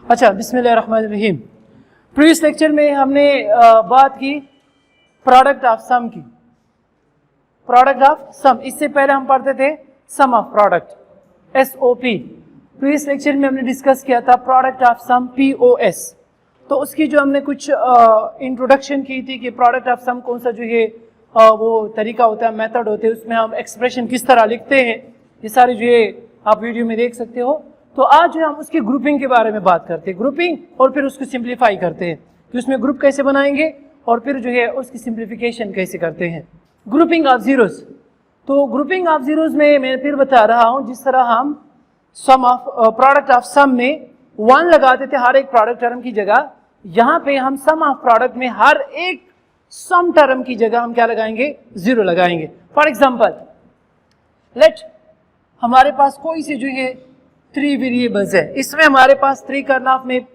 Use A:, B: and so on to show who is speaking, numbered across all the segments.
A: अच्छा, बिस्मिल्लाहिर्रहमानिर्रहीम। Previous lecture में हमने बात की प्रोडक्ट ऑफ सम की। प्रोडक्ट ऑफ सम, इससे पहले हम पढ़ते थे sum of product, SOP। Previous lecture में हमने डिस्कस किया था प्रोडक्ट ऑफ सम, POS। तो उसकी जो हमने कुछ इंट्रोडक्शन की थी कि प्रोडक्ट ऑफ सम कौन सा जो है वो तरीका होता है, मेथड होते हैं, उसमें हम एक्सप्रेशन किस तरह लिखते हैं, ये सारी जो है आप वीडियो में देख सकते हो। तो आज जो हम उसकी ग्रुपिंग के बारे में बात करते हैं, ग्रुपिंग, और फिर उसको सिंप्लीफाई करते हैं कि उसमें ग्रुप कैसे बनाएंगे और फिर जो है उसकी सिंप्लीफिकेशन कैसे करते हैं। ग्रुपिंग ऑफ जीरोस, तो ग्रुपिंग ऑफ जीरोस में मैं फिर बता रहा हूँ, जिस तरह हम सम ऑफ प्रोडक्ट ऑफ सम में 1 लगाते थे हर एक प्रोडक्ट टर्म की जगह, यहाँ पे हम सम ऑफ प्रोडक्ट में हर एक सम टर्म की जगह हम क्या लगाएंगे, 0 लगाएंगे। फॉर एग्जाम्पल लेट हमारे पास कोई से जो है 3 वेरिएबल्स है, इसमें हमारे पास 3 करनाफ में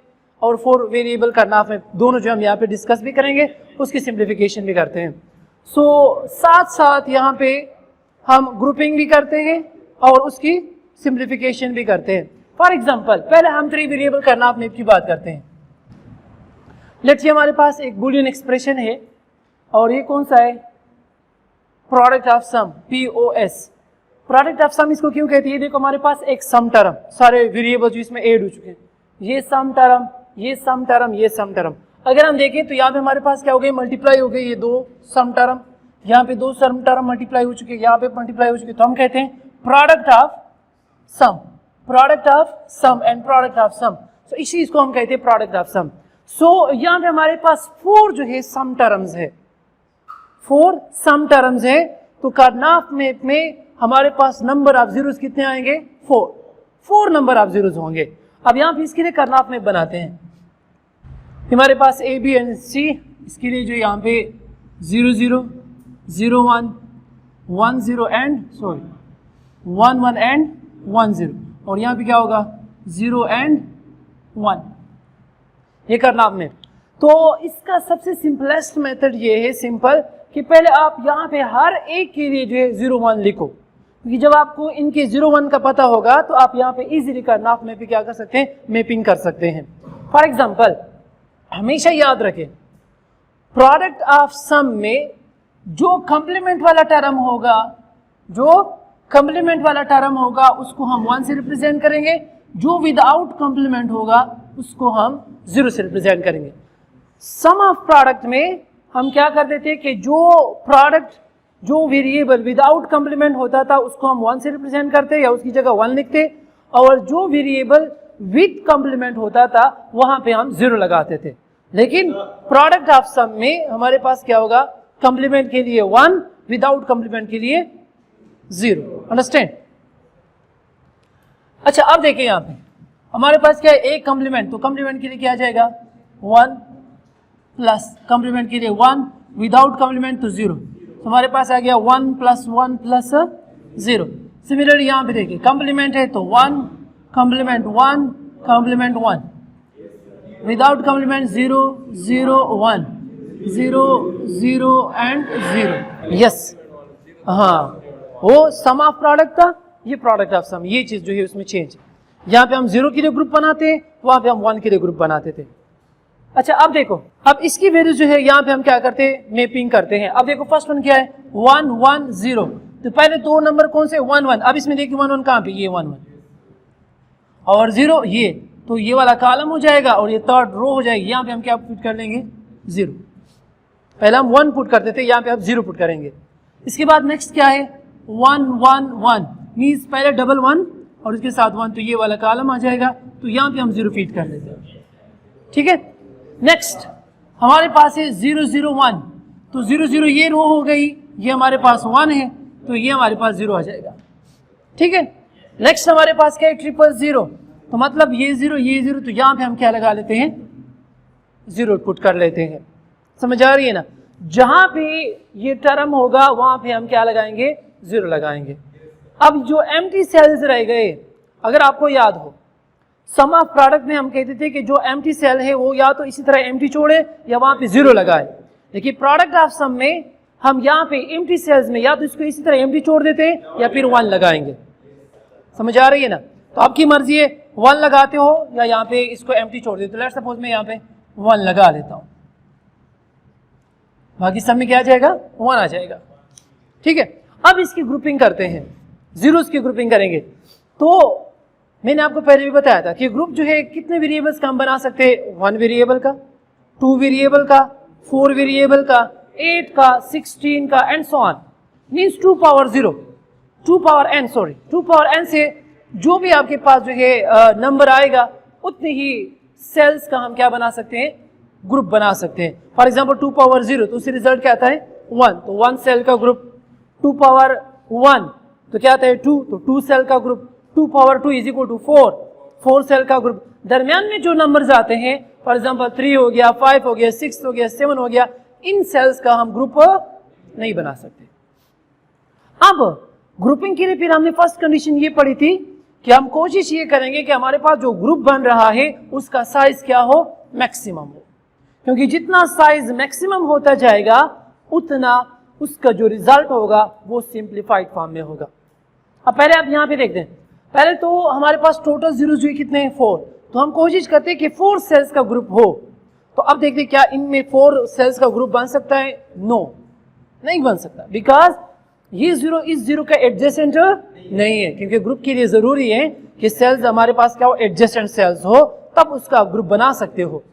A: और 4 वेरिएबल करनाफ में, दोनों जो हम यहाँ पे डिस्कस भी करेंगे, उसकी सिंप्लीफिकेशन भी करते हैं। सो साथ साथ यहाँ पे हम ग्रुपिंग भी करते हैं और उसकी सिंप्लीफिकेशन भी करते हैं। फॉर एग्जाम्पल पहले हम 3 वेरिएबल करनाफ में की बात करते हैं। लेट्स से हमारे पास एक बूलियन एक्सप्रेशन है और ये कौन सा है, product of sum, POS। Product of sum इसको क्यों कहते हैं, देखो हमारे पास एक सम टर्म, सारे वेरिएबल जो इसमें ऐड हो चुके हैं, ये सम टर्म, ये सम टर्म, ये सम टर्म। अगर हम देखें तो यहाँ पे हमारे पास क्या हो गई, मल्टीप्लाई हो गई, ये 2 सम टर्म, यहाँ पे 2 सम टर्म मल्टीप्लाई हो चुके, यहाँ पे मल्टीप्लाई हो चुके, तो हम कहते हैं product of sum, product of sum and product of sum. तो इसी इसको हम कहते हैं प्रोडक्ट ऑफ सम। सो यहाँ पे हमारे पास 4 जो है सम टर्म्स है, 4 सम टर्म्स है, तो करनाफ में हमारे पास नंबर ऑफ जीरोस कितने आएंगे, 4 नंबर ऑफ जीरोस होंगे। अब यहाँ पे इसके लिए करनाफ में बनाते हैं, हमारे पास A, B एंड C, इसके लिए जो यहाँ पे 0 0 0 1 1 0 एंड 1 1 एंड 1 0, और यहाँ पे क्या होगा 0 एंड 1, ये करनाफ में। तो इसका सबसे सिंपलेस्ट मेथड ये है, सिंपल, कि पहले आप यहाँ पे हर एक के लिए जो है 0 1 लिखो, क्योंकि जब आपको इनके 0 1 का पता होगा तो आप यहाँ पे इजीली करनाफ में भी क्या कर सकते हैं, मैपिंग कर सकते हैं। फॉर एग्जांपल हमेशा याद रखें, प्रोडक्ट ऑफ सम में जो कंप्लीमेंट वाला टर्म होगा, जो कंप्लीमेंट वाला टर्म होगा उसको हम 1 से रिप्रेजेंट करेंगे, जो विदाउट कंप्लीमेंट होगा उसको हम 0 से रिप्रेजेंट करेंगे। सम ऑफ प्रोडक्ट में हम क्या करते थे कि जो प्रोडक्ट, जो वेरिएबल विदाउट कंप्लीमेंट होता था उसको हम 1 से रिप्रेजेंट करते या उसकी जगह 1 लिखते, और जो वेरिएबल विद कंप्लीमेंट होता था वहां पे हम 0 लगाते थे। लेकिन प्रोडक्ट ऑफ सम में हमारे पास क्या होगा, कंप्लीमेंट के लिए 1, विदाउट कंप्लीमेंट के लिए 0। अंडरस्टैंड? अच्छा, अब देखिए यहाँ पे हमारे पास क्या है, एक कंप्लीमेंट, तो कंप्लीमेंट के लिए क्या आ जाएगा 1 प्लस कंप्लीमेंट के लिए 1, विदाउट कंप्लीमेंट तो 0, तो हमारे पास आ गया 1 प्लस 1 प्लस 0। सिमिलरली यहाँ पे देखिए कंप्लीमेंट है तो 1 complement 1 complement 1, without complement 0 0 1 0 0 and 0। Yes, हाँ, वो सम ऑफ प्रोडक्ट था, ये प्रोडक्ट ऑफ सम, ये चीज जो है उसमें चेंज। यहाँ पे हम 0 के लिए ग्रुप बनाते हैं, वहां पे हम 1 के लिए ग्रुप बनाते थे। अच्छा, अब देखो, अब इसकी वैल्यू जो है यहाँ पे हम क्या करते हैं, मैपिंग करते हैं। अब देखो फर्स्ट वन क्या है, 1 1 0, तो पहले 2 नंबर कौन से, 1 1। अब इसमें देखिए 1 1 कहाँ पे, ये 1 1 और 0 ये, तो ये वाला कॉलम हो जाएगा और ये थर्ड रो हो जाएगी। यहाँ पे हम क्या पुट कर लेंगे, 0। पहले हम 1 पुट करते थे, यहाँ पे आप 0 पुट करेंगे। इसके बाद नेक्स्ट क्या है, 1 1 1, मीन्स पहले डबल 1 और इसके साथ 1, तो ये वाला कॉलम आ जाएगा, तो यहाँ पे हम 0 फीड कर लेते हैं। ठीक है, नेक्स्ट हमारे पास है 0 0 1, तो 0 0 ये रो हो गई, ये हमारे पास 1 है, तो ये हमारे पास 0 आ जाएगा। ठीक है, नेक्स्ट हमारे पास क्या है, 0 0, तो मतलब ये 0 ये 0, तो यहाँ पे हम क्या लगा लेते हैं, 0 पुट कर लेते हैं। समझ आ रही है ना, जहां पे ये टर्म होगा वहां पे हम क्या लगाएंगे, 0 लगाएंगे। अब जो एम्प्टी सेल्स रह गए, अगर आपको याद हो, सम ऑफ प्रोडक्ट में हम कहते थे कि जो एम्प्टी सेल है वो या तो इसी तरह एम्प्टी छोड़े या वहां पे 0 लगाए, लेकिन प्रोडक्ट ऑफ सम में हम यहाँ पे एम्प्टी सेल्स में या तो इसको इसी तरह एम्प्टी छोड़ देते हैं या फिर 1 लगाएंगे। समझ आ रही है ना, तो आपकी मर्जी है, 1 लगाते हो या यहाँ पे इसको एम्प्टी छोड़ देते हो। लेट्स सपोज मैं यहाँ पे 1 लगा लेता हूँ, बाकी सब में क्या आ जाएगा, 1 आ जाएगा। ठीक है, अब इसकी ग्रुपिंग करते हैं, जीरोस की ग्रुपिंग करेंगे। तो मैंने आपको पहले भी बताया था कि ग्रुप जो है कितने वेरिएबल्स का हम बना सकते हैं, 1 वेरिएबल का, 2 वेरिएबल का, 4 वेरिएबल का, 8 का, 16 का and so on. Means 2 power 0, 2 power n, sorry 2 power n से जो भी आपके पास जो है नंबर आएगा उतने ही सेल्स का हम क्या बना सकते हैं, ग्रुप बना सकते हैं। फॉर एग्जाम्पल 2 पावर 0 तो उससे रिजल्ट क्या आता है 1, तो 1 सेल का ग्रुप। 2 पावर 1 तो क्या आता है 2, तो 2 सेल का ग्रुप। 2 power 2 is equal to 4, 4 cell का ग्रुप। दरमियान में जो नंबर्स आते हैं, फॉर एग्जाम्पल 3 हो गया, 5 हो गया, 6 हो गया, 7 हो गया, इन सेल्स का हम ग्रुप नहीं बना सकते। अब ग्रुपिंग के लिए फिर हमने फर्स्ट कंडीशन ये पढ़ी थी कि हम कोशिश ये करेंगे कि हमारे पास जो ग्रुप बन रहा है उसका साइज क्या हो, मैक्सिमम हो, क्योंकि जितना साइज मैक्सिमम होता जाएगा उतना उसका जो रिजल्ट होगा वो सिंप्लीफाइड फॉर्म में होगा। अब पहले आप यहाँ पे देखते हैं, पहले तो हमारे पास टोटल जीरो जो कितने हैं 4, तो हम कोशिश करते हैं कि 4 सेल्स का ग्रुप हो। तो अब देखते हैं क्या इनमें 4 सेल्स का ग्रुप बन सकता है, नो, नहीं बन सकता, बिकॉज ये जीरो इस जीरो का एडजेसेंट नहीं है, क्योंकि ग्रुप के लिए जरूरी है कि सेल्स हमारे पास क्या हो, एडजेसेंट सेल्स हो, तब उसका ग्रुप बना सकते हो।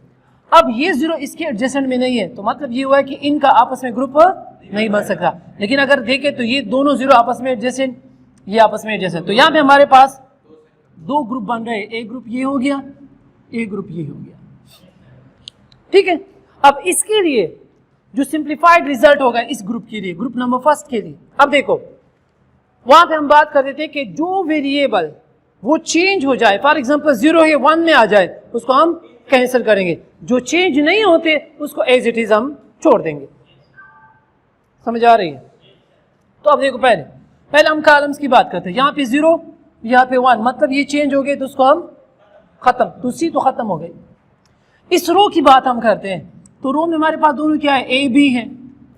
A: अब ये जीरो इसके एडजेसेंट में नहीं है, तो मतलब ये हुआ है कि इनका आपस में ग्रुप नहीं बन सकता। लेकिन अगर देखें तो ये दोनों जीरो आपस में एडजेसेंट, ये आपस में एडजेसेंट, तो यहाँ पे हमारे पास 2 ग्रुप बन रहे हैं, एक ग्रुप ये हो गया, एक ग्रुप ये हो गया। ठीक है, अब इसके लिए जो सिंप्लीफाइड रिजल्ट होगा इस ग्रुप के लिए, ग्रुप नंबर फर्स्ट के लिए, अब देखो वहां पे हम बात कर रहे थे कि जो वेरिएबल वो चेंज हो जाए, फॉर एग्जांपल 0 है 1 में आ जाए, उसको हम कैंसिल करेंगे। जो चेंज नहीं होते उसको एज इट इज हम छोड़ देंगे। समझ आ रही है? तो अब देखो पहले हम कॉलम्स की बात करते हैं। यहाँ पे 0, यहाँ पे 1, मतलब ये चेंज हो गए तो उसको हम खत्म, तो सी तो खत्म हो गई। इस रो की बात हम करते हैं, तो रो में हमारे पास दोनों क्या है, ए बी है,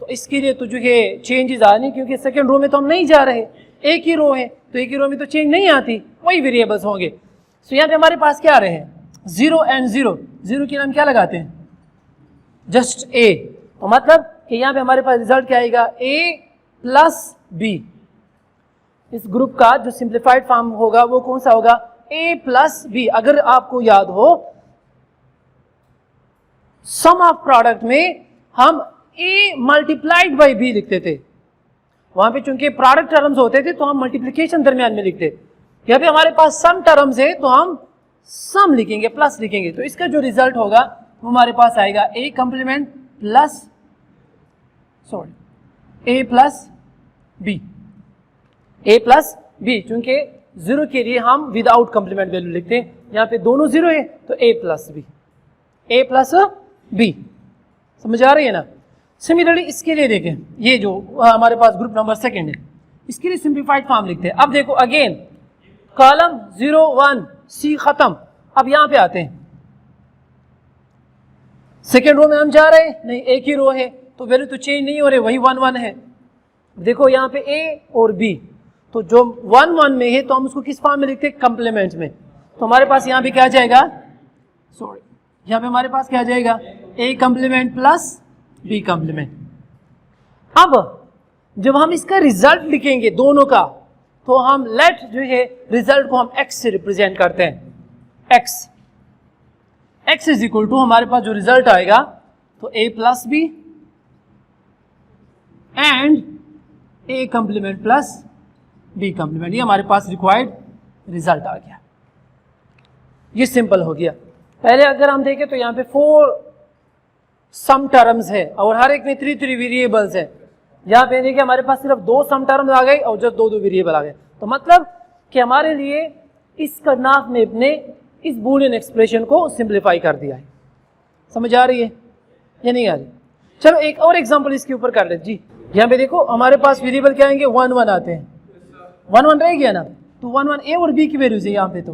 A: तो इसके लिए तो जो है चेंजेस आ नहीं, क्योंकि सेकंड रो में तो हम नहीं जा रहे, एक ही रो है, तो एक ही रो में तो चेंज नहीं आती, वही वेरिएबल्स होंगे। तो यहाँ पे हमारे पास क्या आ रहे हैं, 0 एंड 0, 0 के नाम क्या लगाते हैं, जस्ट ए, तो मतलब कि यहाँ पे हमारे पास रिजल्ट क्या आएगा, ए प्लस बी। इस ग्रुप का जो सिंप्लीफाइड फॉर्म होगा वो कौन सा होगा, ए प्लस बी। अगर आपको याद हो सम ऑफ प्रोडक्ट में हम a मल्टीप्लाइड बाई b लिखते थे, वहां पे चूंकि प्रोडक्ट टर्म्स होते थे तो हम मल्टीप्लिकेशन दरमियान में लिखते। यहाँ पे हमारे पास सम टर्म्स है तो हम सम लिखेंगे, प्लस लिखेंगे, तो इसका जो रिजल्ट होगा वो हमारे पास आएगा a complement plus a plus b, a plus b, चूंकि 0 के लिए हम विदाउट कंप्लीमेंट वैल्यू लिखते हैं, यहाँ पे दोनों 0 है तो a plus b, a plus b। समझ आ रही है ना? सिमिलरली इसके लिए देखें, ये जो हमारे पास ग्रुप नंबर सेकंड है, इसके लिए सिंप्लीफाइड फॉर्म लिखते हैं। अब देखो अगेन कॉलम 0 1 सी खत्म। अब यहां पे आते हैं, सेकंड रो में हम जा रहे हैं, नहीं एक ही रो है तो वैल्यू तो चेंज नहीं हो रहे, वही 1 1 है। देखो यहाँ पे a और b, तो जो 1 1 में है तो हम उसको किस फॉर्म में लिखते हैं, कंप्लीमेंट में। तो हमारे पास यहाँ पे क्या जाएगा, सॉरी यहाँ पे हमारे पास क्या आ जाएगा, a complement plus b complement. अब जब हम इसका रिजल्ट लिखेंगे दोनों का, तो हम लेट जो है रिजल्ट को हम x से रिप्रेजेंट करते हैं, x इज इक्वल टू हमारे पास जो रिजल्ट आएगा तो a plus b and a complement plus b complement, ये हमारे पास रिक्वायर्ड रिजल्ट आ गया। ये सिंपल हो गया। पहले अगर हम देखें तो यहाँ पे 4 सम टर्म्स है और हर एक में 3 3 वेरिएबल्स है। यहाँ पे देखिए हमारे पास सिर्फ 2 सम टर्म्स आ गए और जस्ट 2 2 वेरिएबल आ गए, तो मतलब कि हमारे लिए इस करनाफ में ने इस बूलियन एक्सप्रेशन को सिंप्लीफाई कर दिया है। समझ आ रही है या नहीं आ रही? चलो एक और एग्जांपल इसके ऊपर कर लेते जी। यहाँ पे देखो हमारे पास वेरिएबल क्या आएंगे, 1 1 आते हैं, 1 1 रह गया ना, तो 1 1 ए और बी की वैल्यूज है यहाँ पे। तो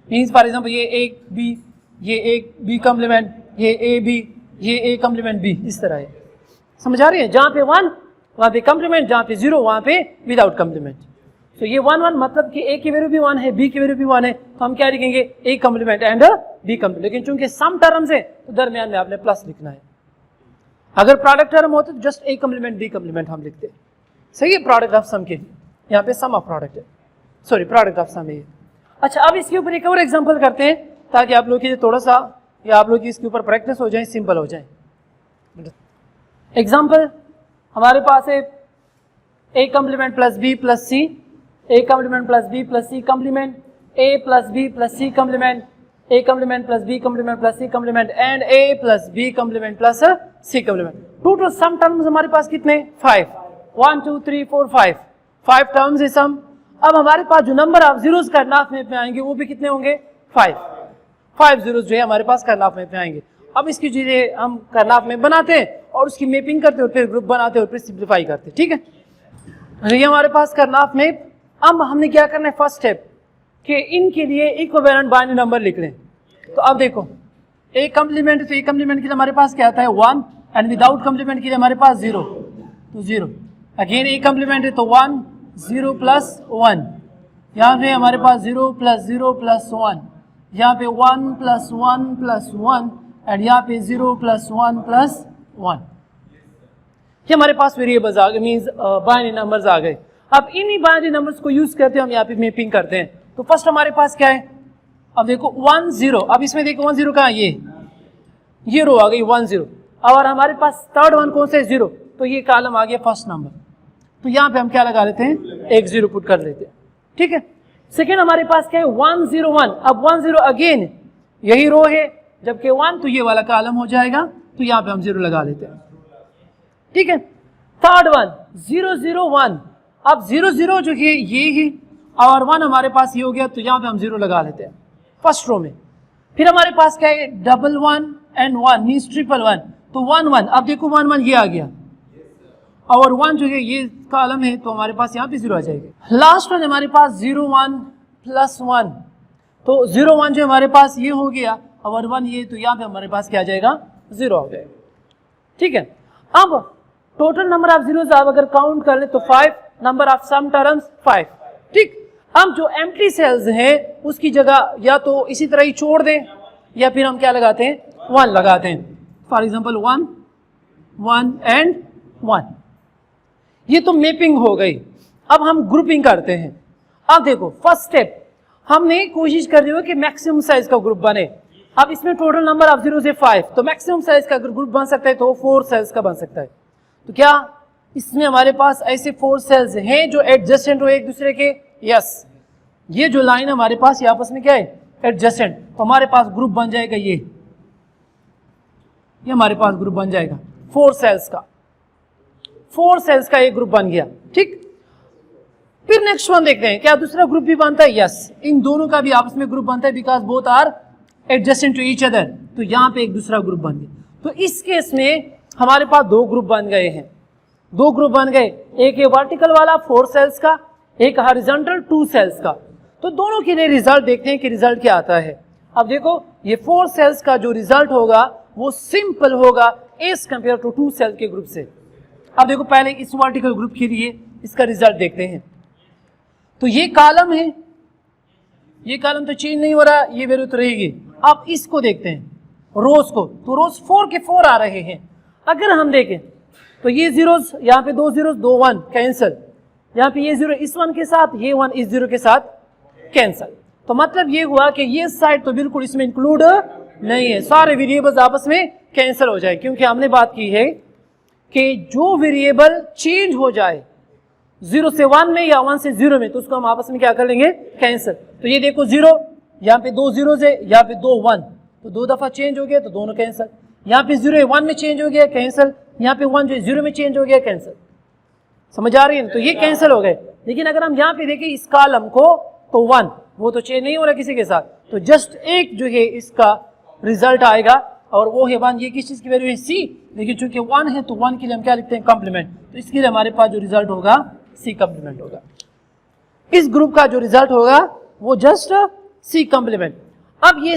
A: मीन्स फॉर एग्जाम्पल ये एक बी, ये एक बी कंप्लीमेंट, ये ए बी, ये ए कंप्लीमेंट बी, इस तरह है। समझ आ रही है? जहाँ पे 1 वहाँ पे कंप्लीमेंट, जहाँ पे 0 वहाँ पे विदाउट कंप्लीमेंट। तो ये 1 1 मतलब कि ए की वैल्यू भी 1 है, बी की वैल्यू भी 1 है, तो हम क्या लिखेंगे A complement and B complement. लेकिन चूंकि सम टर्म्स है तो दरमियान में आपने प्लस लिखना है। अगर प्रोडक्ट टर्म होते तो just A complement B complement हम लिखते। सही है, प्रोडक्ट ऑफ सम के यहाँ पे सम ऑफ प्रोडक्ट है, सॉरी प्रोडक्ट ऑफ सम है। अच्छा, अब इसके ऊपर एक और एग्जांपल करते हैं ताकि आप लोग की थोड़ा सा या आप लोग की इसके ऊपर प्रैक्टिस हो जाए, सिंपल हो जाए। एग्जांपल हमारे पास है A complement plus B plus C, A complement plus B plus C complement, A plus B plus C complement, A complement plus B complement plus C complement and A plus B complement plus C complement. Total sum terms हमारे पास कितने? 5, 1 2 3 4 5 terms है सम। अब हमारे पास जो number of zeros करनाफ में आएंगे वो भी कितने होंगे? 5 जीरोस जो है हमारे पास करनाफ में आएंगे। अब इसकी चीजें हम करनाफ में बनाते हैं और उसकी मैपिंग करते हैं और फिर ग्रुप बनाते हैं और फिर सिंप्लीफाई करते हैं। ठीक है, ये हमारे पास करनाफ में। अब हमने क्या करना है, फर्स्ट स्टेप कि इनके लिए इक्विवेलेंट बाइनरी नंबर लिख लें। तो अब देखो ए कॉम्प्लीमेंट, तो ए कॉम्प्लीमेंट के लिए हमारे पास क्या आता है 1 एंड विदाउट कॉम्प्लीमेंट के लिए हमारे पास 0, तो 0। अगेन ए कॉम्प्लीमेंट है तो 1 0 प्लस 1, यहाँ पे हमारे पास 0 प्लस 0 प्लस 1, यहाँ पे 1 प्लस 1 प्लस 1 एंड यहाँ पे 0 प्लस 1 प्लस 1। ये हमारे पास वेरिएबल्स आ गए, मीन्स बाइनरी नंबर्स आ गए। अब इन्हीं बाइनरी नंबर्स को यूज करते हम यहाँ पे मैपिंग करते हैं। तो फर्स्ट हमारे पास क्या है, अब देखो 1 0, अब इसमें देखो 1 0 कहाँ, ये रो आ गई 1 0। और हमारे पास थर्ड वन कौन से 0, तो ये कॉलम आ गया फर्स्ट नंबर, तो यहाँ पे हम क्या लगा लेते हैं, एक 0 पुट कर लेते हैं। ठीक है, सेकेंड हमारे पास क्या है 1 0 1, अब 1 0 अगेन यही रो है, जबकि 1 तो ये वाला कॉलम हो जाएगा, तो यहाँ पे हम 0 लगा लेते हैं। ठीक है, थर्ड वन 0 0 1, अब 0 0 जो है ये ही और 1 हमारे पास ये हो गया, तो यहाँ पे हम 0 लगा लेते हैं फर्स्ट रो में। फिर हमारे पास क्या है 1 1 एंड 1 मीन्स 1 1 1, तो 1 1, अब देखो 1 1 ये आ गया और 1 जो है ये कॉलम है, तो हमारे पास यहाँ पे 0 आ जाएगा। लास्ट वन हमारे पास 0 1 प्लस 1, तो 0 1 जो हमारे पास ये हो गया और 1 ये, तो यहाँ पे हमारे पास क्या आ जाएगा 0 आ जाएगा। ठीक है, अब टोटल नंबर ऑफ जीरोस आप अगर काउंट कर ले तो 5, नंबर ऑफ सम टर्म्स 5। ठीक, हम जो एम्प्टी सेल्स हैं उसकी जगह या तो इसी तरह ही छोड़ दें या फिर हम क्या लगाते हैं 1 लगाते हैं। फॉर एग्जांपल 1 1 एंड 1, ये तो मैपिंग हो गई। अब हम ग्रुपिंग करते हैं। अब देखो फर्स्ट स्टेप हमने कोशिश कर रही हो कि मैक्सिमम साइज का ग्रुप बने। अब इसमें टोटल नंबर ऑफ जीरोस है 5, तो मैक्सिमम साइज का अगर ग्रुप बन सकता है तो 4 साइज का बन सकता है। तो क्या इसमें हमारे पास ऐसे 4 सेल्स हैं जो एडजेसेंट हो एक दूसरे के? यस, ये जो लाइन हमारे पास ये आपस में क्या है एडजेसेंट, तो हमारे पास ग्रुप बन जाएगा ये हमारे पास ग्रुप बन जाएगा 4 सेल्स का, 4 सेल्स का एक ग्रुप बन गया। ठीक, फिर नेक्स्ट वन देखते हैं क्या दूसरा ग्रुप भी बनता है? यस, इन दोनों का भी आपस में ग्रुप बनता है because both are adjacent to each other, तो यहाँ पे एक दूसरा ग्रुप बन गया। तो इस केस में हमारे पास 2 ग्रुप बन गए हैं, 2 ग्रुप बन गए, एक है वर्टिकल वाला 4 सेल्स का, एक हॉरिजॉन्टल 2 सेल्स का। तो दोनों के लिए रिजल्ट देखते हैं कि रिजल्ट क्या आता है। अब देखो ये 4 सेल्स का जो रिजल्ट होगा वो सिंपल होगा एज कंपेयर टू 2 सेल के ग्रुप से। अब देखो पहले इस वर्टिकल ग्रुप के लिए इसका रिजल्ट देखते हैं। तो ये कॉलम है, ये कॉलम तो चेंज नहीं हो रहा, ये वैल्यू तो रहेगी। अब इसको देखते हैं रोज को, तो रोज 4 के 4 आ रहे हैं। अगर हम देखें तो ये जीरोस, यहाँ पे 2 जीरोस 2 1 कैंसिल, यहाँ पे ये 0 इस 1 के साथ, ये 1 इस 0 के साथ कैंसिल। तो मतलब ये हुआ कि ये साइड तो बिल्कुल इसमें इंक्लूड नहीं है, सारे वेरिएबल्स आपस में कैंसिल हो जाए, क्योंकि हमने बात की है कि जो वेरिएबल चेंज हो जाए 0 से 1 में या 1 से 0 में, तो उसको हम आपस में क्या कर लेंगे कैंसिल। तो ये देखो 0, यहाँ पे 2 जीरोस है, यहाँ पे 2 1, तो 2 दफा चेंज हो गया तो दोनों कैंसिल। यहाँ पे 0 1 में चेंज हो गया कैंसिल, यहाँ पे 1 जो 0 में चेंज हो गया कैंसिल। समझ आ रही है? तो ये कैंसिल हो गए। लेकिन अगर हम यहाँ पे देखें इस कॉलम को, तो 1 वो तो चेंज नहीं हो रहा किसी के साथ, तो जस्ट एक जो है इसका रिजल्ट आएगा और वो है 1। ये किस चीज की वैल्यू है? सी, लेकिन चूंकि 1 है तो 1 के लिए हम क्या लिखते हैं कॉम्प्लीमेंट, तो इसके लिए हमारे पास जो रिजल्ट होगा सी कॉम्प्लीमेंट होगा। इस ग्रुप का जो रिजल्ट होगा वो जस्ट सी कॉम्प्लीमेंट। अब ये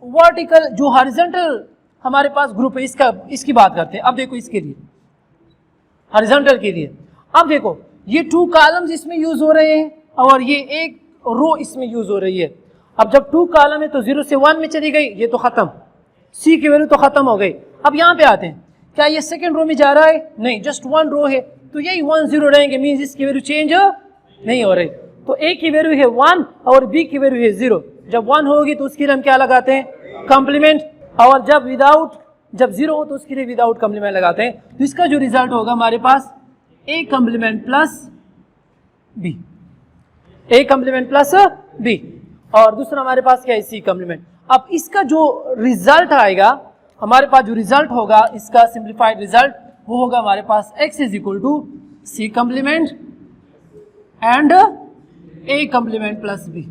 A: वर्टिकल जो हॉरिजॉन्टल हमारे पास ग्रुप है इसकी बात करते हैं। अब देखो इसके लिए हॉरिजॉन्टल के लिए, अब देखो ये 2 कॉलम्स इसमें यूज हो रहे हैं, और ये एक रो इसमें यूज हो रही है। अब जब 2 कॉलम है तो 0 से 1 में चली गई, ये तो खत्म, सी की वैल्यू तो खत्म हो गई। अब यहाँ पे आते हैं, क्या ये सेकंड रो में जा रहा है? नहीं, जस्ट 1 रो है, तो यही 1 0 रहेंगे, मीन्स इसकी वैल्यू चेंज नहीं हो रही। तो ए की वैल्यू है 1 और बी की वैल्यू है 0। जब 1 होगी तो उसके लिए हम क्या लगाते हैं? कंप्लीमेंट। और जब 0 हो तो उसके लिए विदाउट कंप्लीमेंट लगाते हैं। तो इसका जो रिजल्ट होगा हमारे पास ए कंप्लीमेंट प्लस बी, ए कंप्लीमेंट प्लस बी, और दूसरा हमारे पास क्या है? सी कंप्लीमेंट। अब इसका जो रिजल्ट आएगा, हमारे पास जो रिजल्ट होगा इसका सिंप्लीफाइड रिजल्ट, वो होगा हमारे पास x is equal to C complement and A complement plus B.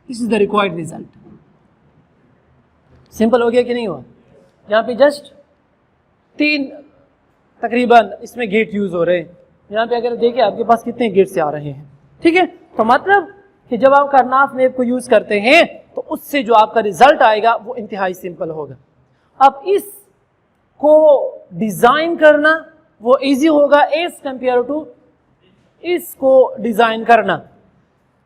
A: This is the required result. Simple हो गया कि नहीं हुआ? यहाँ पे जस्ट 3 तकरीबन इसमें गेट यूज हो रहे हैं। यहाँ पे अगर देखिए आपके पास कितने गेट से आ रहे हैं, ठीक है। तो मतलब कि जब आप करनाफ मैप को यूज करते हैं तो उससे जो आपका रिजल्ट आएगा वो इंतहाई सिंपल होगा। अब इस को डिजाइन करना वो इजी होगा एज कंपेयर टू इसको डिजाइन करना।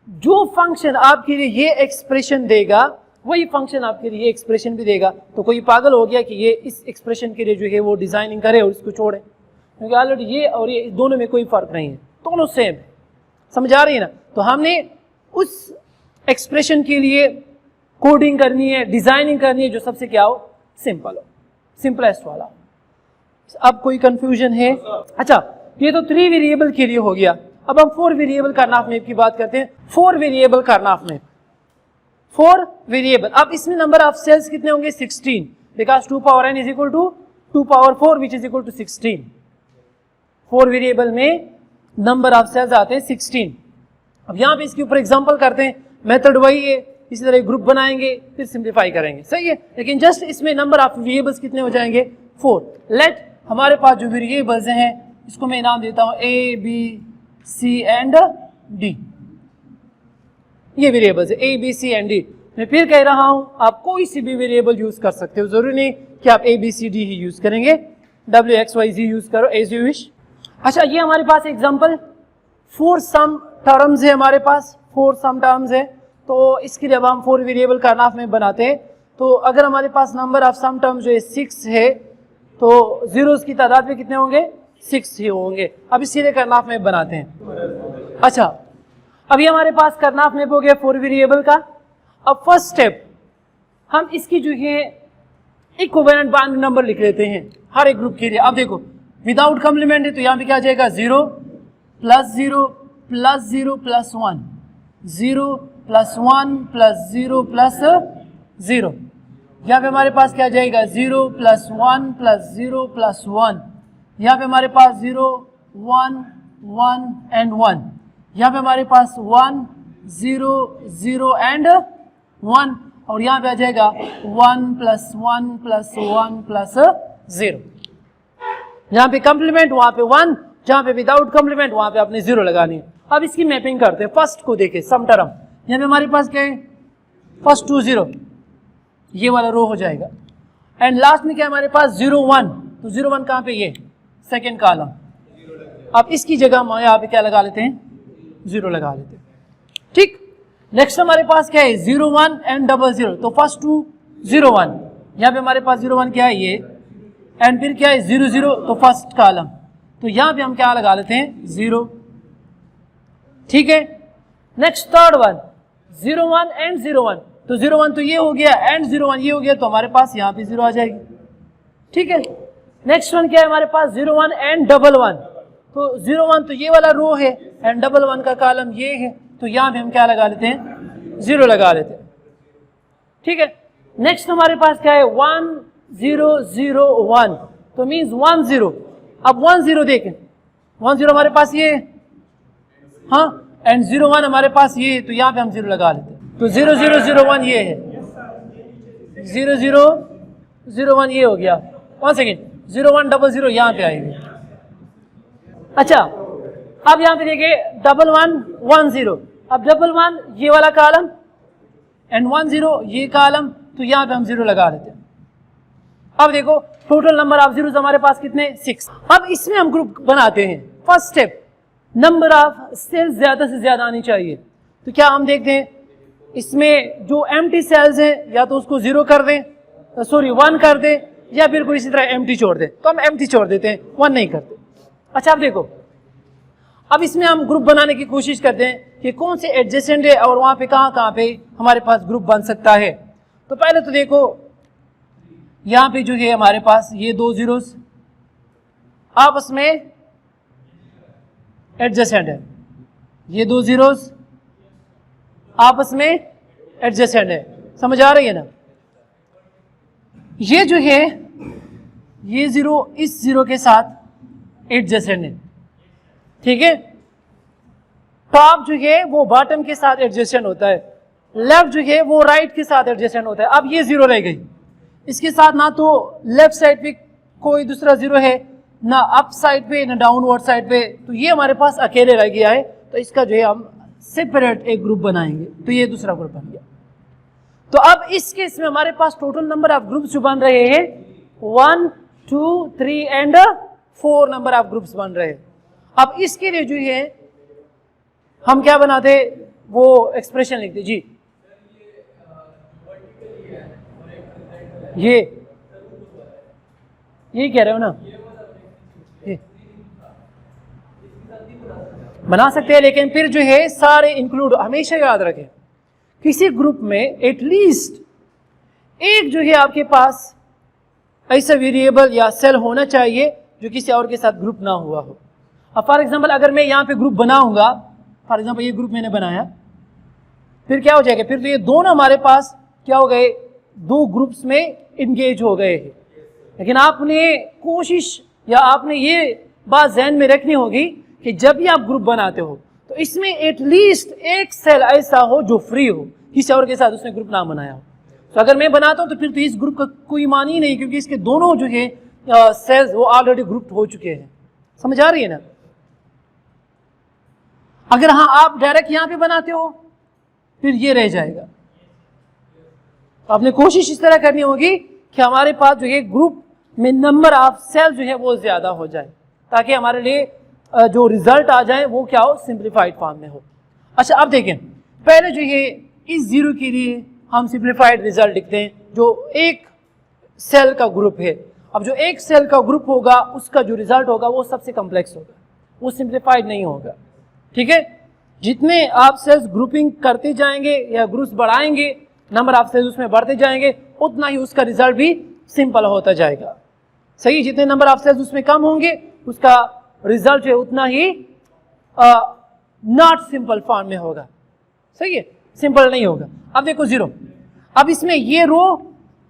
A: जो फंक्शन आपके लिए ये एक्सप्रेशन देगा वही फंक्शन आपके लिए एक्सप्रेशन भी देगा। तो कोई पागल हो गया कि ये इस एक्सप्रेशन के लिए जो है वो डिजाइनिंग करे और इसको छोड़े, क्योंकि ऑलरेडी ये और ये दोनों में कोई फर्क नहीं है, दोनों सेम है। समझ आ रही है ना? तो हमने उस एक्सप्रेशन के लिए कोडिंग करनी है, डिजाइनिंग करनी है जो सबसे क्या हो? सिंपल हो, सिंपलेस्ट वाला। अब कोई कंफ्यूजन है? अच्छा, ये तो 3 वेरिएबल के लिए हो गया। अब हम 4 वेरिएबल करनाफ मैप की बात करते हैं। 4 वेरिएबल करनाफ मैप, 4 वेरिएबल। अब इसमें नंबर ऑफ सेल्स कितने होंगे? 16, because 2 power n is equal to 2 power 4 which is equal to 16। 4 variable में नंबर ऑफ सेल्स आते हैं 16। अब यहाँ पे इसके ऊपर एग्जांपल करते हैं, मेथड वही है, इसी तरह ग्रुप बनाएंगे फिर सिंप्लीफाई करेंगे, सही है। लेकिन जस्ट इसमें नंबर ऑफ वेरिएबल्स कितने हो जाएंगे? 4। लेट हमारे पास जो वेरिएबल्स हैं इसको मैं नाम देता हूं A B C and D. ये वेरिएबल्स है A B C and D. मैं फिर कह रहा हूं आप कोई सी भी वेरिएबल यूज कर सकते हो, जरूरी नहीं कि आप ए बी सी डी ही यूज करेंगे, W X Y Z use करो एज यू विश। अच्छा, ये हमारे पास एग्जांपल 4 सम टर्म्स है, हमारे पास 4 सम टर्म्स है। तो इसके लिए अब हम 4 वेरिएबल करनाफ में बनाते हैं। तो अगर हमारे पास नंबर ऑफ सम टर्म्स जो है 6 है तो जीरोस की तादाद में कितने होंगे? 6 ही होंगे। अब इसीलिए करनाफ में बनाते हैं। अच्छा, अभी हमारे पास करनाफ में हो गया 4 वेरिएबल का। अब फर्स्ट स्टेप हम इसकी जो है इक्विवेलेंट बाइनरी नंबर लिख लेते हैं हर एक ग्रुप के लिए। अब देखो विदाउट कॉम्प्लीमेंट है तो यहाँ पे क्या आ जाएगा? 0 plus 0 plus 0 plus 1, 0 plus 1 plus 0 plus 0। यहाँ पे हमारे पास क्या जाएगा? 0 प्लस 1 प्लस 0 प्लस 1। यहाँ पे हमारे पास 0 1 1 एंड 1। यहाँ पे हमारे पास 1 0 0 एंड 1। और यहाँ पे आ जाएगा 1 प्लस 1 प्लस 1 प्लस 0। यहाँ पे कॉम्प्लीमेंट, वहाँ पे 1, जहाँ पे विदाउट कॉम्प्लीमेंट वहाँ पे आपने 0 लगानी है। अब इसकी मैपिंग करते हैं। फर्स्ट को देखें, सम टर्म। यहाँ पे हमारे पास क्या है? फर्स्ट 2 0, ये वाला रो हो जाएगा। एंड लास्ट में क्या है हमारे पास? 0 1। तो 0 1 कहाँ पे? ये सेकेंड कॉलम। अब इसकी जगह हम यहाँ पे क्या लगा लेते हैं? 0 लगा लेते हैं, ठीक। नेक्स्ट हमारे पास क्या है? 0 1 एंड डबल 0। तो फर्स्ट 2 0 1, यहाँ पे हमारे पास 0 1 क्या है? ये। एंड फिर क्या है? 0 0, तो फर्स्ट कॉलम। तो यहाँ पे हम क्या लगा लेते हैं? 0, ठीक है। Next third one 0 1 and 0 1। तो 0 1 तो ये हो गया एंड 0 1 ये हो गया, तो हमारे पास यहाँ पे 0 आ जाएगी, ठीक है। नेक्स्ट वन क्या है हमारे पास? 0 1 एंड डबल 1। तो 0 1 तो ये वाला रो है एंड डबल 1 का कॉलम ये है, तो यहाँ पे हम क्या लगा लेते हैं? 0 लगा लेते हैं, ठीक है। नेक्स्ट हमारे पास क्या है? 1 0 0 1। तो मीन्स 1 0। अब 1 0 देखें, 1 0 हमारे पास ये है, हाँ, एंड 0 1 हमारे पास ये है, तो यहाँ पे हम 0 लगा लेते हैं। तो 0 0 0 1 ये है, 0 0 0 1 ये हो गया। 1 सेकेंड, 0 1 डबल 0 यहाँ पे आएगी। अच्छा, अब यहाँ पे देखिए डबल 1 1 0। अब डबल 1 ये वाला कॉलम एंड 1 0 ये कॉलम, तो यहाँ पे हम 0 लगा लेते हैं। अब देखो टोटल नंबर ऑफ जीरोस हमारे पास कितने? 6। अब इसमें हम ग्रुप बनाते हैं। First step number of cells ज्यादा से ज्यादा आनी चाहिए। तो क्या हम देखते हैं इसमें जो एम्प्टी सेल्स हैं या तो उसको 0 कर दें, 1 कर दें, या बिल्कुल इसी तरह एम्प्टी छोड़ दें। तो हम एम्प्टी छोड़ देते हैं, 1 नहीं करते। अच्छा अब देखो, अब इसमें हम ग्रुप बनाने की कोशिश करते हैं कि कौन से एडजेसेंट है और वहां पे कहां पे हमारे पास ग्रुप बन सकता है। तो पहले तो देखो यहां पे जो है हमारे पास ये 2 जीरोस आपस में एडजेसेंट है, ये 2 जीरोस आपस में एडजेसेंट है। समझ आ रही है ना? ये जो है ये 0 इस 0 के साथ एडजेसेंट है, ठीक है। टॉप जो है वो बॉटम के साथ एडजेसेंट होता है, लेफ्ट जो है वो राइट के साथ एडजेसेंट होता है। अब ये 0 रह गई, इसके साथ ना तो लेफ्ट साइड पे कोई दूसरा 0 है, ना अप साइड पे, ना डाउनवर्ड साइड पे, तो ये हमारे पास अकेले रह गया है। तो इसका जो है हम सेपरेट एक ग्रुप बनाएंगे, तो ये दूसरा ग्रुप बन गया। तो अब इस केस में हमारे पास टोटल नंबर ऑफ ग्रुप्स जो बन रहे हैं 1 2 3 एंड 4 नंबर ऑफ ग्रुप्स बन रहे हैं। अब इसके लिए जो है हम क्या बनाते, वो एक्सप्रेशन लिखते जी, ये कह रहे हो ना, ये बना सकते हैं, लेकिन फिर जो है सारे इंक्लूड, हमेशा याद रखें किसी ग्रुप में एटलीस्ट एक जो है आपके पास ऐसा वेरिएबल या सेल होना चाहिए जो किसी और के साथ ग्रुप ना हुआ हो। अब फॉर एग्जांपल अगर मैं यहाँ पे ग्रुप बनाऊंगा, फॉर एग्जांपल ये ग्रुप मैंने बनाया, फिर क्या हो जाएगा, फिर तो ये दोनों हमारे पास क्या हो गए, 2 ग्रुप्स में इंगेज हो गए हैं। लेकिन आपने कोशिश या आपने ये बात ध्यान में रखनी होगी कि जब भी आप ग्रुप बनाते हो तो इसमें एटलीस्ट एक सेल ऐसा हो जो फ्री हो, किसी और के साथ उसने ग्रुप ना बनाया हो। तो अगर मैं बनाता हूं तो फिर तो इस ग्रुप का कोई मान ही नहीं, क्योंकि इसके दोनों जो है सेल्स वो ऑलरेडी ग्रुप हो चुके हैं। समझ आ रही है ना? अगर हाँ आप डायरेक्ट यहां पे बनाते हो फिर ये रह जाएगा। तो आपने कोशिश इस तरह करनी होगी कि हमारे पास जो है ग्रुप में नंबर ऑफ सेल जो है वो ज्यादा हो जाए, ताकि हमारे लिए जो रिजल्ट आ जाए वो क्या हो, सिंप्लीफाइड फॉर्म में हो। अच्छा अब देखें, पहले जो है इस 0 के लिए हम सिंप्लीफाइड रिजल्ट लिखते हैं जो एक सेल का ग्रुप है। अब जो एक सेल का ग्रुप होगा उसका जो रिजल्ट होगा वो सबसे कॉम्प्लेक्स होगा, वो सिंप्लीफाइड नहीं होगा, ठीक है। जितने आप सेल्स ग्रुपिंग करते जाएंगे या ग्रुप्स बढ़ाएंगे, नंबर ऑफ सेल्स उसमें बढ़ते जाएंगे, उतना ही उसका रिजल्ट भी सिंपल होता जाएगा। सही, जितने नंबर ऑफ सेल्स उसमें कम होंगे उसका रिजल्ट है उतना ही नॉट सिंपल फॉर्म में होगा। सही है, सिंपल नहीं होगा। अब देखो 0, अब इसमें ये रो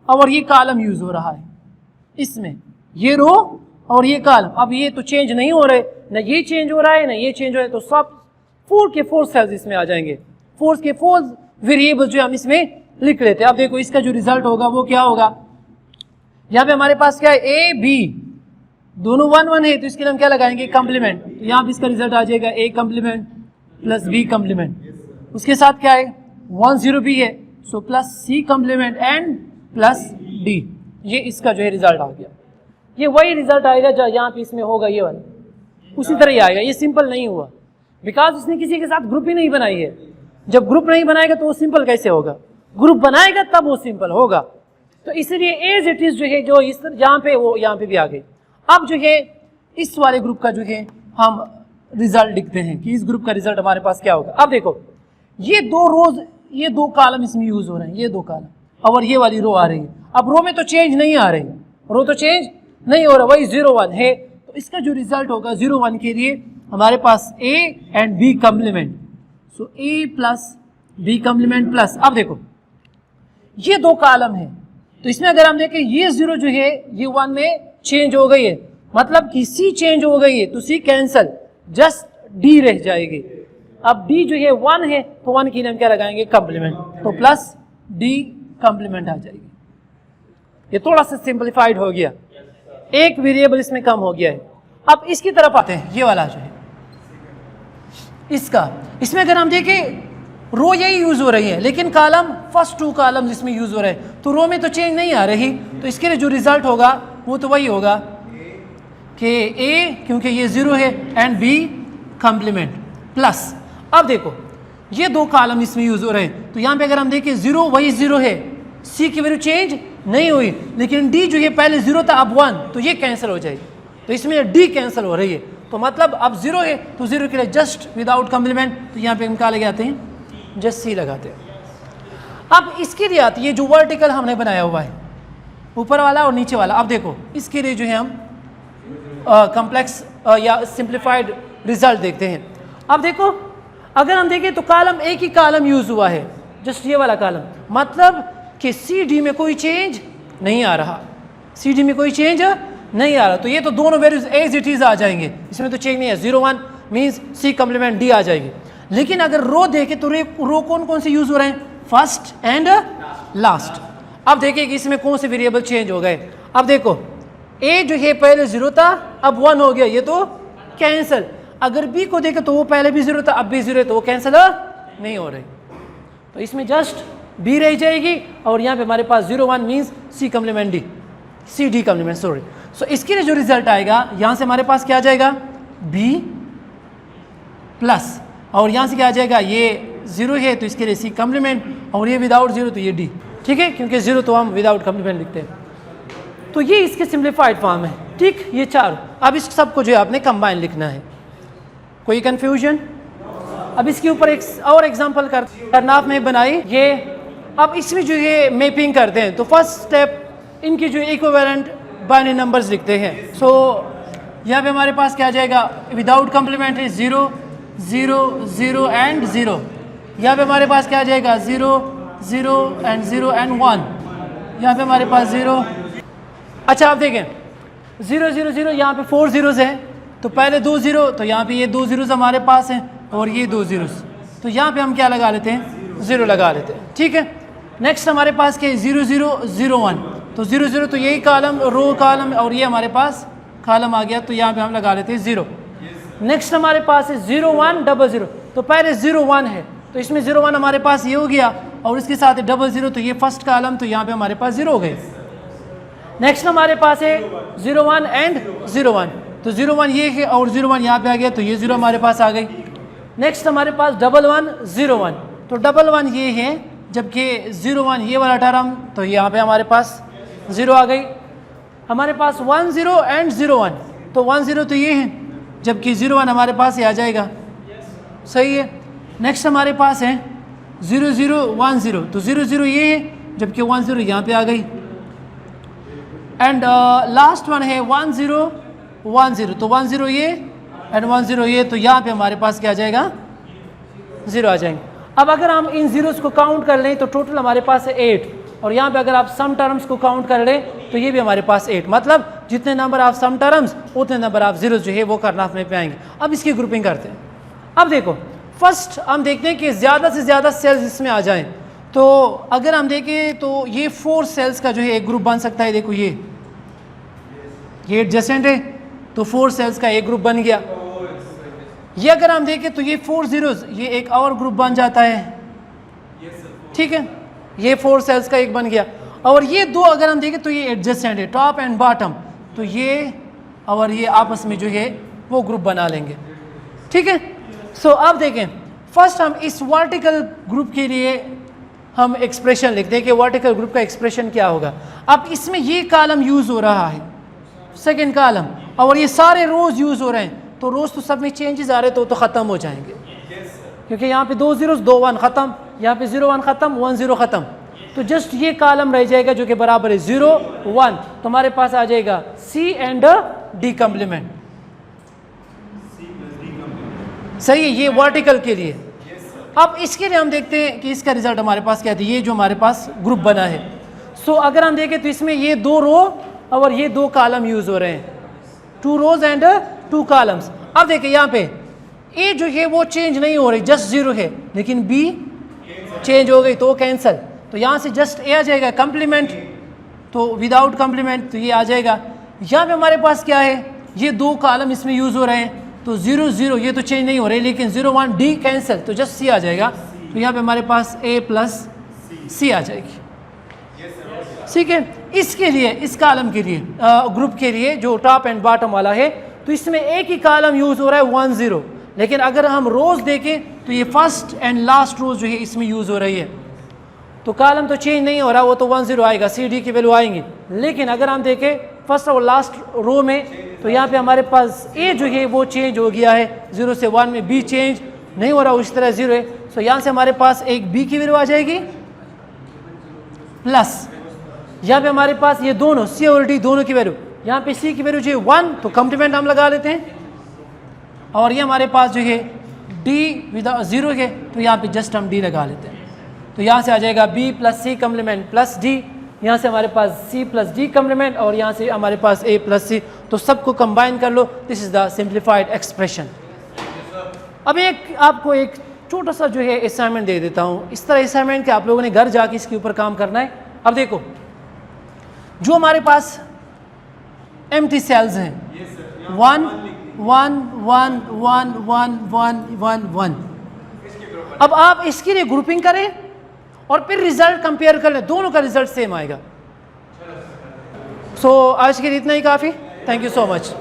A: और ये कॉलम यूज हो रहा है, इसमें ये रो और ये कॉलम, अब ये तो चेंज नहीं हो रहे, ना ये चेंज हो रहा है ना ये चेंज हो रहा है, तो सब 4 के 4 सेल्स इसमें आ जाएंगे, 4 के 4 वेरिएबल जो हम इसमें लिख लेते हैं। अब देखो इसका जो रिजल्ट होगा वो क्या होगा, यहाँ पे हमारे पास क्या है, ए बी दोनों 1 1 है, तो इसके लिए हम क्या लगाएंगे, कॉम्प्लीमेंट। यहाँ पे इसका रिजल्ट आ जाएगा A complement plus B complement, उसके साथ क्या है 1 0 भी है, so plus C complement and plus D, ये इसका जो है रिजल्ट आ गया। ये वही रिजल्ट आएगा जो यहाँ पे इसमें होगा, ये वाला उसी तरह ही आएगा। ये सिंपल नहीं हुआ बिकॉज उसने किसी के साथ ग्रुप ही नहीं बनाई है। जब ग्रुप नहीं बनाएगा तो वो सिंपल कैसे होगा, ग्रुप बनाएगा तब वो सिंपल होगा। तो इसलिए एज इट इज जो है, जो इस यहाँ पे वो यहाँ पे भी आ गई। अब जो है इस वाले ग्रुप का जो है हम रिजल्ट लिखते हैं कि इस ग्रुप का रिजल्ट हमारे पास क्या होगा। अब देखो ये 2 रोज, ये 2 कॉलम इसमें यूज हो रहे हैं, ये 2 कॉलम और ये वाली रो आ रही है। अब रो में तो चेंज नहीं आ रही, रो तो चेंज नहीं हो रहा, वही 0 1 है। तो इसका जो रिजल्ट होगा 0 1 के लिए हमारे पास a and B complement, so a plus B complement plus. अब देखो ये 2 कॉलम है, तो इसमें अगर हम देखें ये 0 जो है ये 1 में चेंज हो गई है, मतलब कि सी चेंज हो गई है, तो सी कैंसल, जस्ट डी रह जाएगी। अब डी जो है 1 है, तो 1 की हम क्या लगाएंगे, कॉम्प्लीमेंट, तो प्लस डी कॉम्प्लीमेंट आ जाएगी। ये थोड़ा सा सिंप्लीफाइड हो गया, एक वेरिएबल इसमें कम हो गया है। अब इसकी तरफ आते हैं, ये वाला जो है इसका, इसमें अगर हम देखें रो यही यूज हो रही है, लेकिन कॉलम फर्स्ट 2 कॉलम इसमें यूज हो रहे हैं, तो रो में तो चेंज नहीं आ रही। तो इसके लिए जो रिजल्ट होगा वो तो वही होगा कि ए, क्योंकि ये 0 है, एंड बी कॉम्प्लीमेंट प्लस। अब देखो ये दो कॉलम इसमें यूज हो रहे हैं, तो यहाँ पे अगर हम देखें 0 वही 0 है, सी की वैल्यू चेंज नहीं हुई, लेकिन डी जो ये पहले 0 था अब 1, तो ये कैंसिल हो जाएगी, तो इसमें डी कैंसिल हो रही है, तो मतलब अब 0 है तो 0 के लिए जस्ट विदाउट कॉम्प्लीमेंट, तो यहाँ पे हम क्या लगाते हैं, जस्ट सी लगाते हैं। अब इसके लिए आती है जो वर्टिकल हमने बनाया हुआ है, ऊपर वाला और नीचे वाला। अब देखो इसके लिए जो है हम कॉम्प्लेक्स या सिंप्लीफाइड रिजल्ट देखते हैं। अब देखो अगर हम देखें तो कॉलम एक ही कॉलम यूज हुआ है, जस्ट ये वाला कॉलम, मतलब कि सी डी में कोई चेंज नहीं आ रहा, सी डी में कोई चेंज नहीं आ रहा, तो ये तो दोनों वैल्यूज एज इट इज आ जाएंगे, इसमें तो चेंज नहीं है, 0 1 मीन्स सी कॉम्प्लीमेंट डी आ जाएगी। लेकिन अगर रो देखें तो रो कौन कौन से यूज हो रहे हैं, फर्स्ट एंड लास्ट। अब देखिए कि इसमें कौन से वेरिएबल चेंज हो गए। अब देखो ए जो है पहले 0 था अब 1 हो गया, ये तो कैंसिल। अगर बी को देखें तो वो पहले भी 0 था अब भी 0 है, तो वो कैंसिल नहीं हो रही, तो इसमें जस्ट बी रह जाएगी, और यहाँ पे हमारे पास 0 1 means c complement d, c d complement sorry. So इसके लिए जो रिजल्ट आएगा यहाँ से हमारे पास क्या आ जाएगा, बी प्लस, और यहाँ से क्या आ जाएगा, ये 0 है तो इसके लिए सी कॉम्प्लीमेंट, और ये विदाउट 0 तो ये डी, ठीक है, क्योंकि 0 तो हम विदाउट कॉम्प्लीमेंट लिखते हैं। तो ये इसके सिंप्लीफाइड फॉर्म है, ठीक, ये चार। अब इस सबको जो है आपने कंबाइन लिखना है, कोई कंफ्यूजन? अब इसके ऊपर एक और एग्जांपल करनाफ में बनाई ये। अब इसमें जो है मैपिंग करते हैं, तो फर्स्ट स्टेप इनकी जो इक्विवेलेंट बाइनरी नंबर्स लिखते हैं। सो यहाँ पे हमारे पास क्या आ जाएगा, विदाउट कॉम्प्लीमेंट्री 0 0 0 एंड 0, यहाँ पे हमारे पास क्या आ जाएगा 0 0 एंड 0 एंड 1, यहाँ पे हमारे पास 0। अच्छा आप देखें 0 0 0, यहाँ पे 4 zeros हैं, तो पहले 2 0, तो यहाँ पे ये 2 zeros हमारे पास हैं, और ये 2 zeros, तो यहाँ पे हम क्या लगा लेते हैं, 0 लगा लेते हैं, ठीक है। नेक्स्ट हमारे पास क्या है 0 0 0 1, तो 0 0 तो यही कॉलम रो कॉलम, और ये हमारे पास कॉलम आ गया, तो यहाँ पे हम लगा लेते हैं 0। नेक्स्ट हमारे पास है 0 1 0 0, तो पहले 0 1 है, तो इसमें 0 1 हमारे पास ये हो गया, और इसके साथ है 0 0, तो ये फर्स्ट कॉलम, तो यहाँ पे हमारे पास 0 हो गए। नेक्स्ट हमारे पास है 0 1 एंड 0 1, तो 0 1 ये है और 0 1 यहाँ पे आ गया, तो ये 0 हमारे पास आ गई। नेक्स्ट हमारे पास 1 1 0 1, तो 1 1 ये है, जबकि 0 1 ये वाला टर्म, तो यहाँ पे हमारे पास 0 आ गई। हमारे पास 1 0 एंड 0 1, तो 1 0 तो ये है, जबकि 0 1 हमारे पास ये आ जाएगा, सही है। नेक्स्ट हमारे पास है 0 0 1 0, तो 0 0 ये है, जबकि 1 0 यहाँ पे आ गई। एंड लास्ट वन है 1 0 1 0, तो 1 0 ये एंड 1 0 ये, तो यहाँ पे हमारे पास क्या आ जाएगा 0 आ जाएंगे। अब अगर हम इन जीरोस को काउंट कर लें तो टोटल हमारे पास है 8, और यहाँ पे अगर आप सम टर्म्स को काउंट कर लें तो ये भी हमारे पास 8, मतलब जितने नंबर ऑफ सम टर्म्स उतने नंबर ऑफ जीरोस जो है वो करनाफ में पे आएंगे। अब इसकी ग्रुपिंग करते हैं। अब देखो फर्स्ट हम देखते हैं कि ज़्यादा से ज़्यादा सेल्स इसमें आ जाएं, तो अगर हम देखें तो ये 4 सेल्स का जो है एक ग्रुप बन सकता है। देखो ये एडजेसेंट है, तो 4 सेल्स का एक ग्रुप बन गया। ये अगर हम देखें तो ये 4 zeros, ये एक और ग्रुप बन जाता है, ठीक है, ये 4 सेल्स का एक बन गया। और ये दो अगर हम देखें तो ये एडजेसेंट है, टॉप एंड बॉटम, तो ये और ये आपस में जो है वो ग्रुप बना लेंगे, ठीक है। सो अब देखें फर्स्ट हम इस वर्टिकल ग्रुप के लिए हम एक्सप्रेशन लिखते हैं कि वर्टिकल ग्रुप का एक्सप्रेशन क्या होगा। अब इसमें ये कॉलम यूज हो रहा है, सेकेंड कॉलम, और ये सारे रोज यूज हो रहे हैं, तो रोज तो सब में चेंजेस आ रहे तो ख़त्म हो जाएंगे, क्योंकि यहाँ पे 2 zeros 2 1 ख़त्म, यहाँ पे 0 1 ख़त्म 1 0 ख़त्म, तो जस्ट ये कॉलम रह जाएगा जो कि बराबर है 0 1, तो हमारे पास आ जाएगा सी एंड डी कॉम्प्लीमेंट, सही है, ये वर्टिकल के लिए। अब इसके लिए हम देखते हैं कि इसका रिजल्ट हमारे पास क्या था, ये जो हमारे पास ग्रुप बना है। सो अगर हम देखें तो इसमें ये 2 रो और ये 2 कॉलम यूज हो रहे हैं, 2 rows एंड 2 columns। अब देखिए यहाँ पे ए जो है वो चेंज नहीं हो रही, जस्ट 0 है, लेकिन बी चेंज हो गई तो कैंसल, तो यहाँ से जस्ट ए आ जाएगा कॉम्प्लीमेंट, तो विदाउट कॉम्प्लीमेंट तो ये आ जाएगा। यहाँ पे हमारे पास क्या है, ये 2 कॉलम इसमें यूज हो रहे हैं, तो 0 0 ये तो चेंज नहीं हो रही, लेकिन 0 1 डी कैंसिल, तो जस्ट सी आ जाएगा, तो यहाँ पे हमारे पास ए प्लस सी आ जाएगी, ठीक है। इसके लिए इस कॉलम के लिए ग्रुप के लिए जो टॉप एंड बॉटम वाला है, तो इसमें एक ही कॉलम यूज हो रहा है 1 0, लेकिन अगर हम रोज़ देखें तो ये फर्स्ट एंड लास्ट रोज जो है इसमें यूज़ हो रही है, तो कॉलम तो चेंज नहीं हो रहा, वो तो 1 0 आएगा, सी डी की वैल्यू आएंगी। लेकिन अगर हम देखें फर्स्ट और लास्ट रो में, तो यहाँ पे हमारे पास ए जो है वो चेंज हो गया है 0 से 1 में, बी चेंज नहीं हो रहा, उस तरह 0 है। सो यहाँ से हमारे पास एक बी की वैल्यू आ जाएगी प्लस यहाँ पे हमारे पास ये दोनों सी और डी दोनों की वैल्यू, यहाँ पे सी की वैल्यू जो है 1, तो कॉम्प्लीमेंट हम लगा लेते हैं, और ये हमारे पास जो है डी विद 0 है, तो यहाँ पे जस्ट हम डी लगा लेते हैं। तो यहाँ से आ जाएगा B plus C complement plus D, यहाँ से हमारे पास सी प्लस डी कॉम्प्लीमेंट, और यहाँ से हमारे पास ए प्लस सी, तो सबको कंबाइन कर लो, this is the simplified expression. अब आपको एक छोटा सा जो है असाइनमेंट दे देता हूँ, इस तरह असाइनमेंट कि आप लोगों ने घर जाके इसके ऊपर काम करना है। अब देखो, जो हमारे पास एम्प्टी सेल्स हैं 1 1 1 1 1 1 1 1, अब आप इसके लिए ग्रुपिंग करें और फिर रिजल्ट कंपेयर कर लें, दोनों का रिजल्ट सेम आएगा। सो आज के लिए इतना ही काफ़ी। Thank you so much.